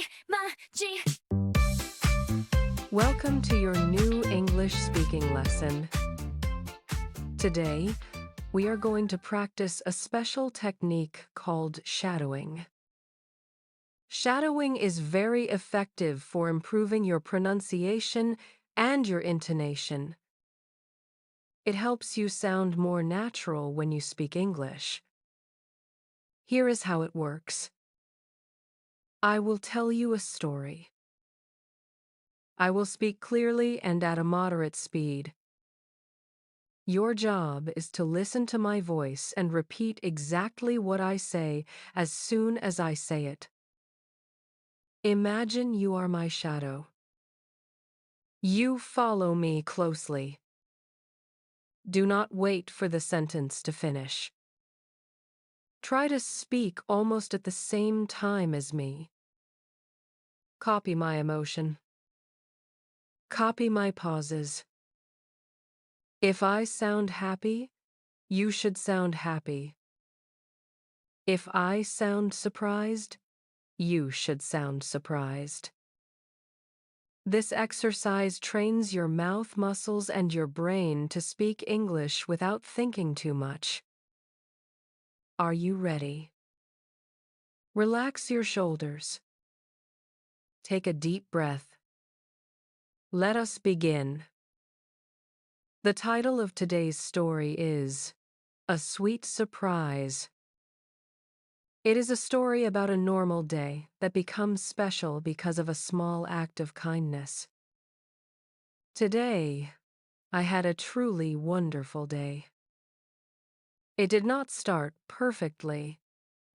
Imagi. Welcome to your new English speaking lesson. Today, we are going to practice a special technique called shadowing. Shadowing is very effective for improving your pronunciation and your intonation. It helps you sound more natural when you speak English. Here is how it works. I will tell you a story. I will speak clearly and at a moderate speed. Your job is to listen to my voice and repeat exactly what I say as soon as I say it. Imagine you are my shadow. You follow me closely. Do not wait for the sentence to finish. Try to speak almost at the same time as me. Copy my emotion. Copy my pauses. If I sound happy, you should sound happy. If I sound surprised, you should sound surprised. This exercise trains your mouth muscles and your brain to speak English without thinking too much. Are you ready? Relax your shoulders. Take a deep breath. Let us begin. The title of today's story is A Sweet Surprise. It is a story about a normal day that becomes special because of a small act of kindness. Today, I had a truly wonderful day. It did not start perfectly,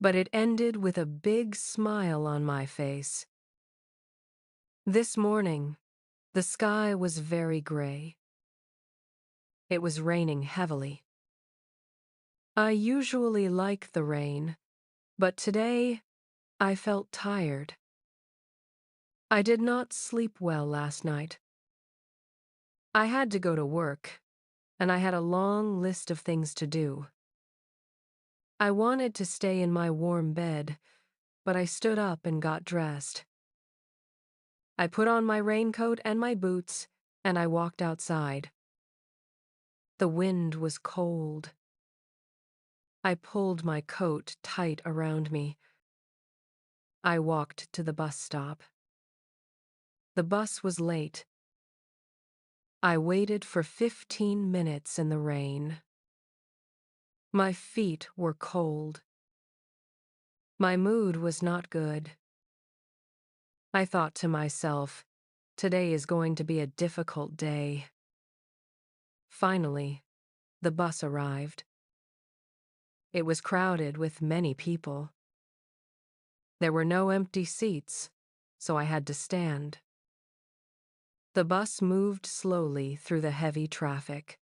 but it ended with a big smile on my face. This morning, the sky was very gray. It was raining heavily. I usually like the rain, but today I felt tired. I did not sleep well last night. I had to go to work, and I had a long list of things to do. I wanted to stay in my warm bed, but I stood up and got dressed. I put on my raincoat and my boots, and I walked outside. The wind was cold. I pulled my coat tight around me. I walked to the bus stop. The bus was late. I waited for 15 minutes in the rain. My feet were cold. My mood was not good. I thought to myself, today is going to be a difficult day. Finally, the bus arrived. It was crowded with many people. There were no empty seats, so I had to stand. The bus moved slowly through the heavy traffic.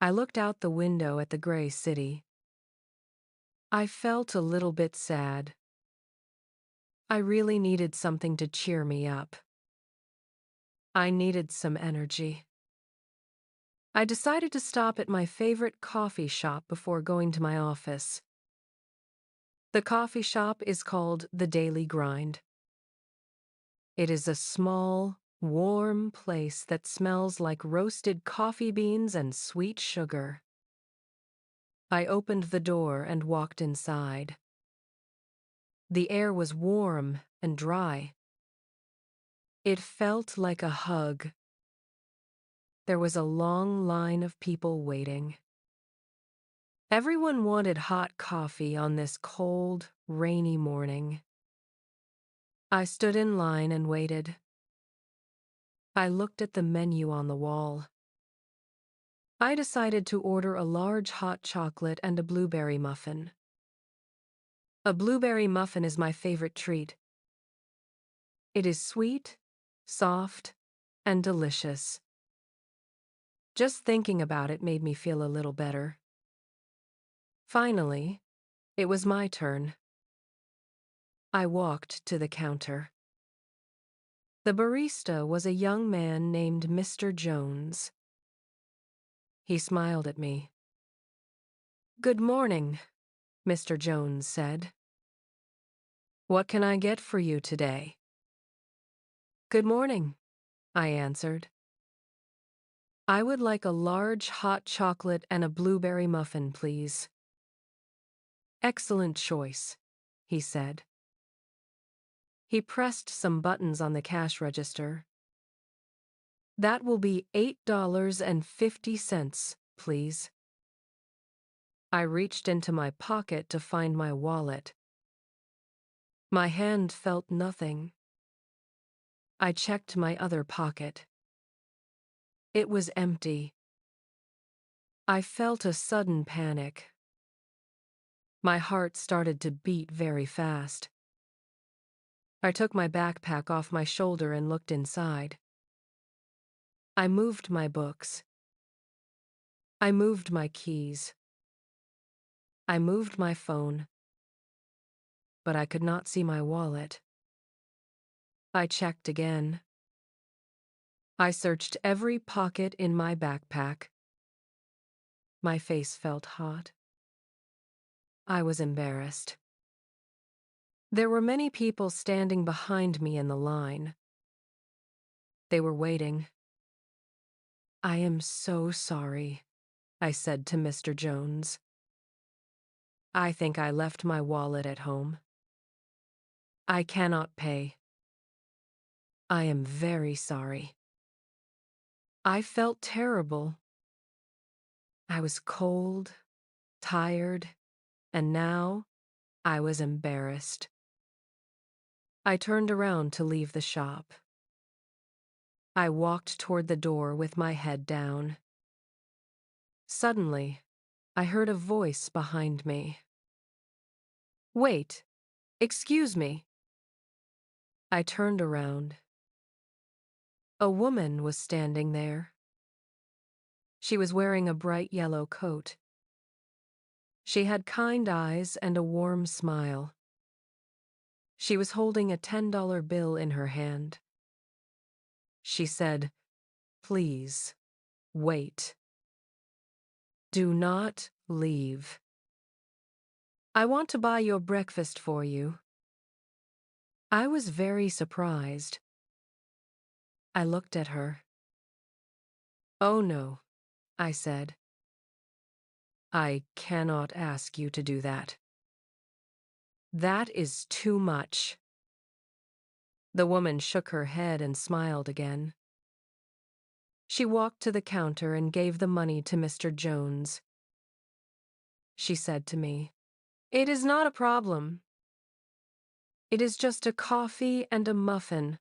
I looked out the window at the gray city. I felt a little bit sad. I really needed something to cheer me up. I needed some energy. I decided to stop at my favorite coffee shop before going to my office. The coffee shop is called The Daily Grind. It is a small, warm place that smells like roasted coffee beans and sweet sugar. I opened the door and walked inside. The air was warm and dry. It felt like a hug. There was a long line of people waiting. Everyone wanted hot coffee on this cold, rainy morning. I stood in line and waited. I looked at the menu on the wall. I decided to order a large hot chocolate and a blueberry muffin. A blueberry muffin is my favorite treat. It is sweet, soft, and delicious. Just thinking about it made me feel a little better. Finally, it was my turn. I walked to the counter. The barista was a young man named Mr. Jones. He smiled at me. "Good morning," Mr. Jones said. What can I get for you today? Good morning, I answered. I would like a large hot chocolate and a blueberry muffin, please. Excellent choice, he said. He pressed some buttons on the cash register. That will be $8.50, please. I reached into my pocket to find my wallet. My hand felt nothing. I checked my other pocket. It was empty. I felt a sudden panic. My heart started to beat very fast. I took my backpack off my shoulder and looked inside. I moved my books. I moved my keys. I moved my phone. But I could not see my wallet. I checked again. I searched every pocket in my backpack. My face felt hot. I was embarrassed. There were many people standing behind me in the line. They were waiting. I am so sorry, I said to Mr. Jones. I think I left my wallet at home. I cannot pay. I am very sorry. I felt terrible. I was cold, tired, and now I was embarrassed. I turned around to leave the shop. I walked toward the door with my head down. Suddenly, I heard a voice behind me. Wait, excuse me. I turned around. A woman was standing there. She was wearing a bright yellow coat. She had kind eyes and a warm smile. She was holding a $10 bill in her hand. She said, "Please, wait. Do not leave. I want to buy your breakfast for you." I was very surprised. I looked at her. "Oh no," I said. "I cannot ask you to do that. That is too much." The woman shook her head and smiled again. She walked to the counter and gave the money to Mr. Jones. She said to me, "It is not a problem. It is just a coffee and a muffin.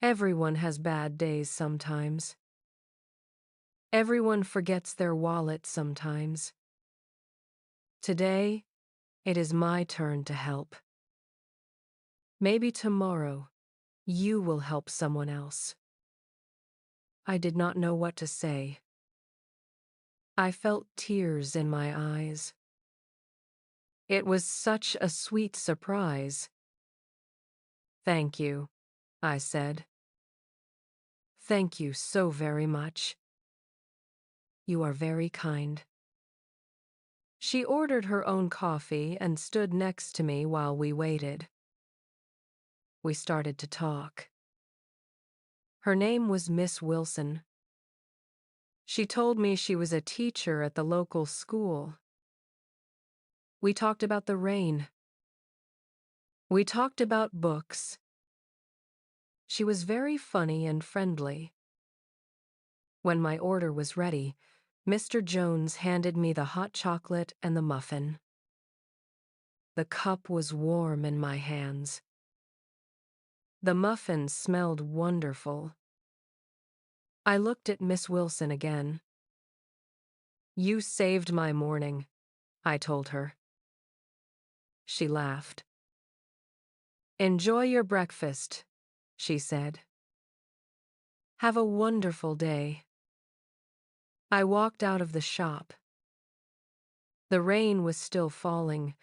Everyone has bad days sometimes. Everyone forgets their wallet sometimes. Today, it is my turn to help. Maybe tomorrow, you will help someone else." I did not know what to say. I felt tears in my eyes. It was such a sweet surprise. "Thank you," I said. "Thank you so very much. You are very kind." She ordered her own coffee and stood next to me while we waited. We started to talk. Her name was Miss Wilson. She told me she was a teacher at the local school. We talked about the rain. We talked about books. She was very funny and friendly. When my order was ready, Mr. Jones handed me the hot chocolate and the muffin. The cup was warm in my hands. The muffin smelled wonderful. I looked at Miss Wilson again. "You saved my morning," I told her. She laughed. "Enjoy your breakfast," she said. "Have a wonderful day." I walked out of the shop. The rain was still falling,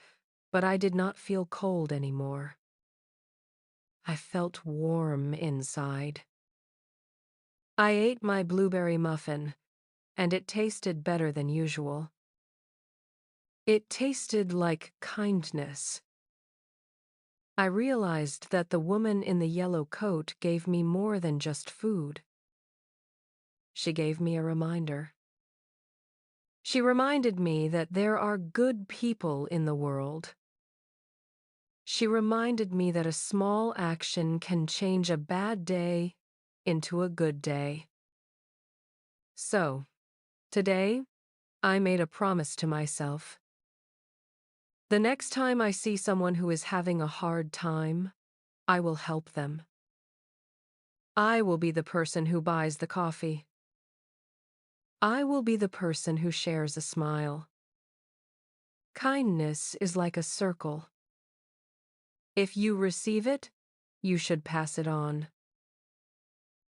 but I did not feel cold anymore. I felt warm inside. I ate my blueberry muffin, and it tasted better than usual. It tasted like kindness. I realized that the woman in the yellow coat gave me more than just food. She gave me a reminder. She reminded me that there are good people in the world. She reminded me that a small action can change a bad day into a good day. So, today, I made a promise to myself. The next time I see someone who is having a hard time, I will help them. I will be the person who buys the coffee. I will be the person who shares a smile. Kindness is like a circle. If you receive it, you should pass it on.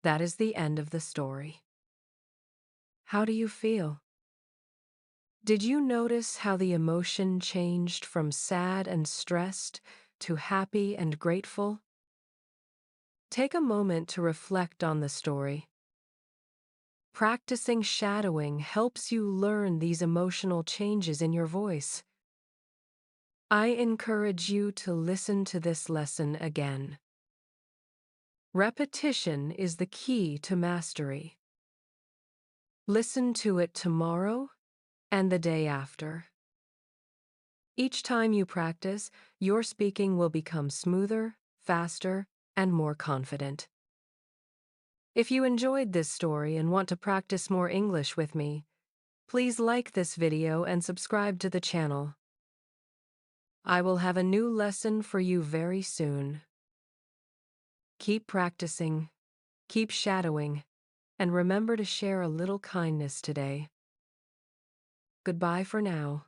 That is the end of the story. How do you feel? Did you notice how the emotion changed from sad and stressed to happy and grateful? Take a moment to reflect on the story. Practicing shadowing helps you learn these emotional changes in your voice. I encourage you to listen to this lesson again. Repetition is the key to mastery. Listen to it tomorrow and the day after. Each time you practice, your speaking will become smoother, faster, and more confident. If you enjoyed this story and want to practice more English with me, please like this video and subscribe to the channel. I will have a new lesson for you very soon. Keep practicing, keep shadowing, and remember to share a little kindness today. Goodbye for now.